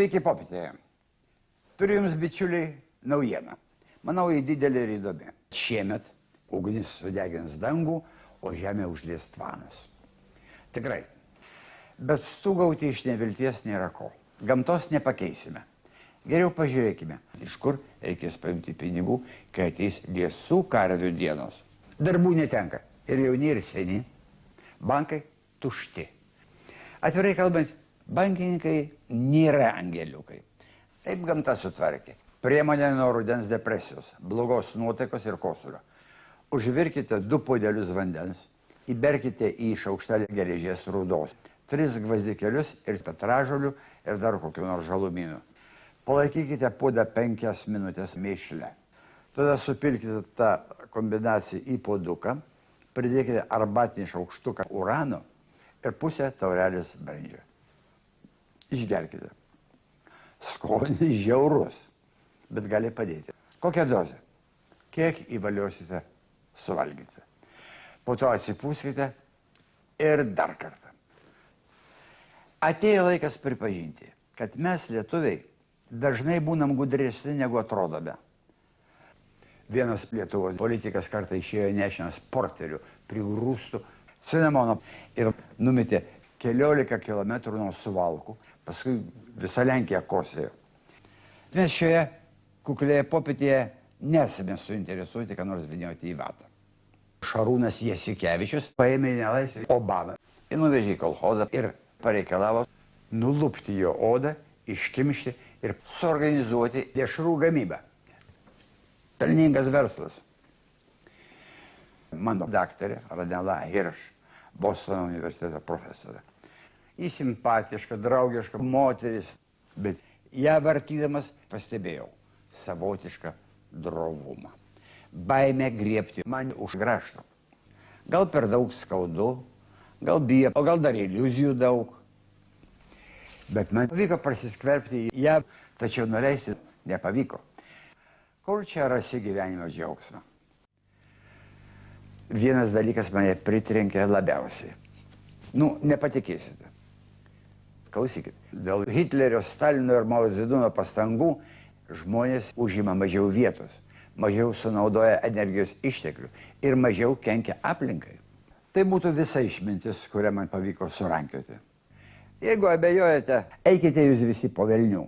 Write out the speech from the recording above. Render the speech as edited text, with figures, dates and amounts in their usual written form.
Sveiki popietėje. Turiu Jums, bičiuliai, naujieną. Manau, ji didelė ir įdomi. Šiemet ugnis sudegins dangų, o žemė užlies tvanas. Tikrai. Bet stūgauti iš nevilties nėra ko. Gamtos nepakeisime. Geriau pažiūrėkime, iš kur reikės paimti pinigų, kai ateis liesų karvių dienos. Darbų netenka. Ir jauni, ir seni. Bankai tušti. Atvirai kalbant, bankininkai nėra angeliukai. Taip gamta sutvarkė. Priemonė nuo rudens depresijos, blogos nuotaikos ir kosulio. Užvirkite 2 puodelius vandens, įberkite į šaukštelį geležies rūdos, 3 gvazdikėlius ir petražolių ir dar kokių nors žalumynų. Palaikykite puodą 5 minutės mėšle. Tada supilkite tą kombinaciją į puoduką, pridėkite arbatinį šaukštuką urano ir pusę taurelės brendžio. Išgerkite. Skonis žiaurus, bet gali padėti. Kokią dozę? Kiek įvaliosite, suvalgyti. Po to atsipūskite ir dar kartą. Atėjo laikas pripažinti, kad mes, lietuviai, dažnai būnam gudresni, negu atrodome. Vienas Lietuvos politikas kartą išėjo nešinas porterių, prigrūstų cinamono ir numetė keliolika kilometrų nuo Suvalkų, paskui visa Lenkija kosėjo. Mes šioje kuklėje popietėje nesame suinteresuoti, ką nors vynioti į vatą. Šarūnas Jasikevičius paėmė į nelaisvę Obamą ir nuvežė į kolchozą ir pareikalavo nulupti jo odą, iškimšti ir suorganizuoti dešrų gamybą. Pelningas verslas. Mano daktarė Radela Hirš, Bostono universiteto profesorė. Ji simpatiška, draugiška moteris, bet ją vartydamas pastebėjau savotišką drovumą. Baimę griebti man už grašto. Gal per daug skaudu, gal bijo, o gal dar iliuzijų daug. Bet man pavyko prasiskverbti į ją, tačiau nuleisti nepavyko. Kur čia rasi gyvenimo džiaugsmą? Vienas dalykas mane pritrenkė labiausiai. Nepatikėsite. Klausykit, dėl Hitlerio, Stalino ir Mao Dzeduno pastangų žmonės užima mažiau vietos, mažiau sunaudoja energijos išteklių ir mažiau kenkia aplinkai. Tai būtų visa išmintis, kurią man pavyko surankioti. Jeigu abejojate, eikite jūs visi po velnių.